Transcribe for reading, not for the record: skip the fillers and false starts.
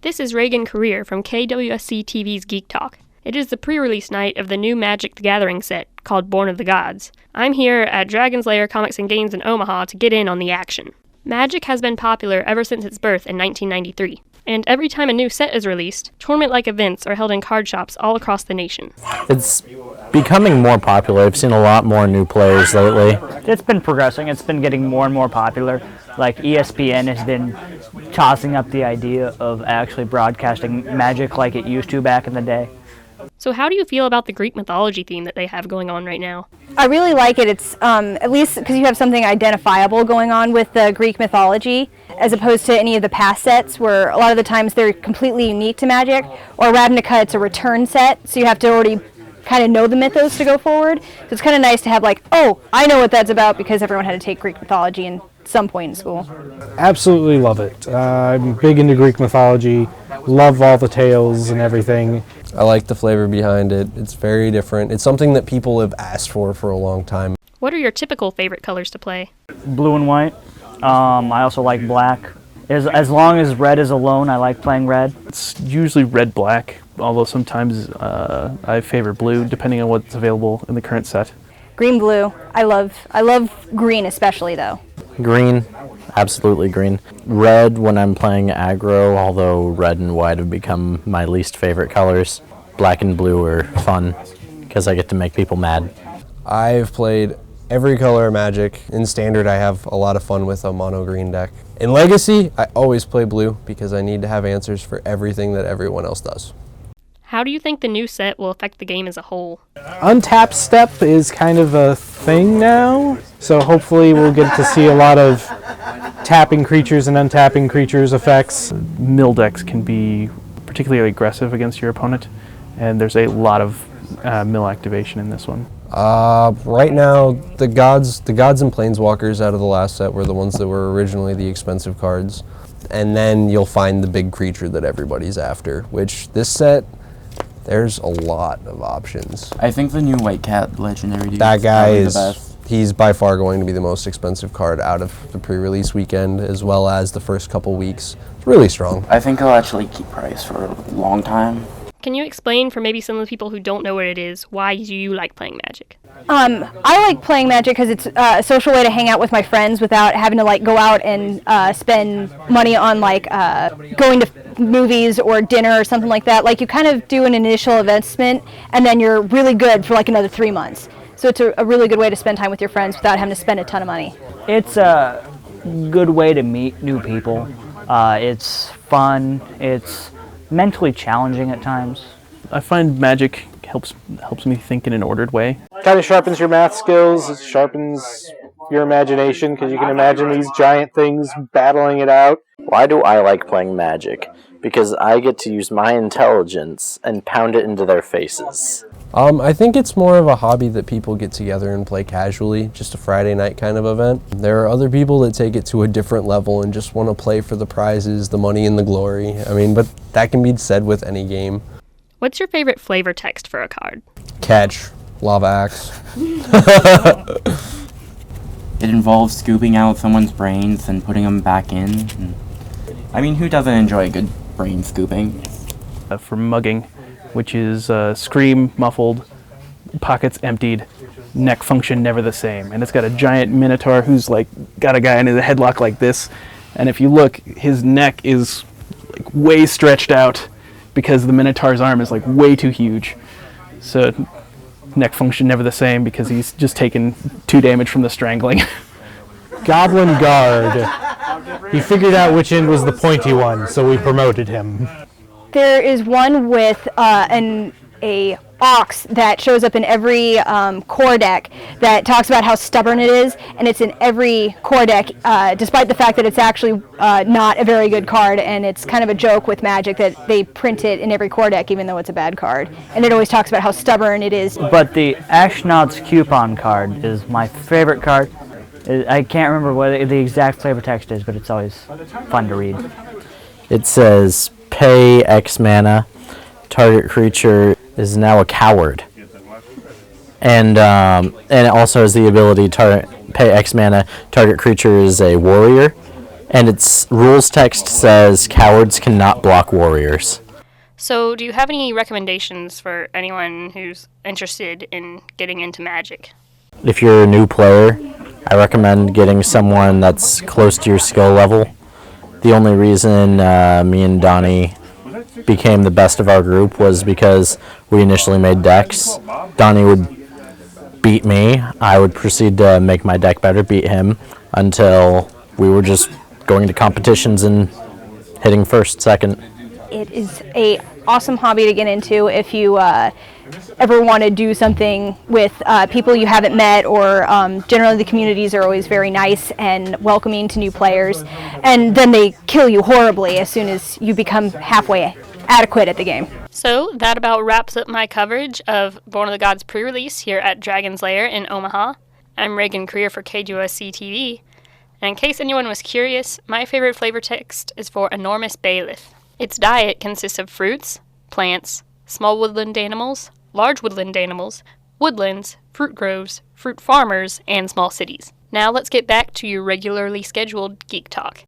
This is Regan Carriere from KWSC-TV's Geek Talk. It is the pre-release night of the new Magic the Gathering set called Born of the Gods. I'm here at Dragon's Lair Comics and Games in Omaha to get in on the action. Magic has been popular ever since its birth in 1993, and every time a new set is released, tournament-like events are held in card shops all across the nation. It's becoming more popular. I've seen a lot more new players lately. It's been progressing. It's been getting more and more popular. Like ESPN has been tossing up the idea of actually broadcasting Magic like it used to back in the day. So how do you feel about the Greek mythology theme that they have going on right now? I really like it. It's at least because you have something identifiable going on with the Greek mythology, as opposed to any of the past sets where a lot of the times they're completely unique to Magic, or Ravnica, it's a return set, so you have to already kind of know the mythos to go forward. So it's kind of nice to have like, oh, I know what that's about, because everyone had to take Greek mythology in some point in school. Absolutely love it. I'm big into Greek mythology, love all the tales and everything. I like the flavor behind it. It's very different. It's something that people have asked for a long time. What are your typical favorite colors to play? Blue and white. I also like black. As long as red is alone, I like playing red. It's usually red-black, although sometimes I favor blue, depending on what's available in the current set. Green, blue. I love green especially though. Green, absolutely green. Red when I'm playing aggro, although red and white have become my least favorite colors. Black and blue are fun because I get to make people mad. I've played every color of Magic. In Standard, I have a lot of fun with a mono green deck. In Legacy, I always play blue because I need to have answers for everything that everyone else does. How do you think the new set will affect the game as a whole? Untap step is kind of a thing now, so hopefully we'll get to see a lot of tapping creatures and untapping creatures effects. Mill decks can be particularly aggressive against your opponent, and there's a lot of mill activation in this one. Right now, the gods and planeswalkers out of the last set were the ones that were originally the expensive cards, and then you'll find the big creature that everybody's after, which this set, there's a lot of options. I think the new White Cat legendary dude that guy is the best. He's by far going to be the most expensive card out of the pre-release weekend, as well as the first couple weeks. It's really strong. I think he'll actually keep price for a long time. Can you explain for maybe some of the people who don't know what it is, why do you like playing Magic? I like playing Magic because it's a social way to hang out with my friends without having to like go out and spend money on like going to movies or dinner or something like that. Like you kind of do an initial investment and then you're really good for like another 3 months. So it's a really good way to spend time with your friends without having to spend a ton of money. It's a good way to meet new people. It's fun. It's mentally challenging at times. I find Magic helps me think in an ordered way. Kind of sharpens your math skills, it sharpens your imagination, because you can imagine these giant things battling it out. Why do I like playing Magic? Because I get to use my intelligence and pound it into their faces. I think it's more of a hobby that people get together and play casually, just a Friday night kind of event. There are other people that take it to a different level and just want to play for the prizes, the money, and the glory. I mean, but that can be said with any game. What's your favorite flavor text for a card? Catch, Lava Axe. It involves scooping out someone's brains and putting them back in. I mean, who doesn't enjoy a good brain scooping? For mugging, which is scream, muffled, pockets emptied, neck function never the same. And it's got a giant minotaur who's like got a guy in a headlock like this. And if you look, his neck is like way stretched out because the minotaur's arm is like way too huge. So neck function never the same because he's just taken 2 damage from the strangling. Goblin Guard. He figured out which end was the pointy one, so we promoted him. There is one with a ox that shows up in every core deck that talks about how stubborn it is, and it's in every core deck, despite the fact that it's actually not a very good card, and it's kind of a joke with Magic that they print it in every core deck even though it's a bad card. And it always talks about how stubborn it is. But the Ashnod's coupon card is my favorite card. I can't remember what the exact flavor text is, but it's always fun to read. It says, pay X mana, target creature is now a coward. And it also has the ability to pay X mana, target creature is a warrior. And its rules text says cowards cannot block warriors. So, do you have any recommendations for anyone who's interested in getting into Magic? If you're a new player, I recommend getting someone that's close to your skill level. The only reason me and Donnie became the best of our group was because we initially made decks. Donnie would beat me. I would proceed to make my deck better, beat him, until we were just going to competitions and hitting first, second. It is a awesome hobby to get into if you ever want to do something with people you haven't met, or generally the communities are always very nice and welcoming to new players, and then they kill you horribly as soon as you become halfway adequate at the game. So that about wraps up my coverage of Born of the Gods pre-release here at Dragon's Lair in Omaha. I'm Regan Carriere for KWSC-TV, and in case anyone was curious, my favorite flavor text is for Enormous Bailiff. Its diet consists of fruits, plants, small woodland animals, large woodland animals, woodlands, fruit groves, fruit farmers, and small cities. Now let's get back to your regularly scheduled Geek Talk.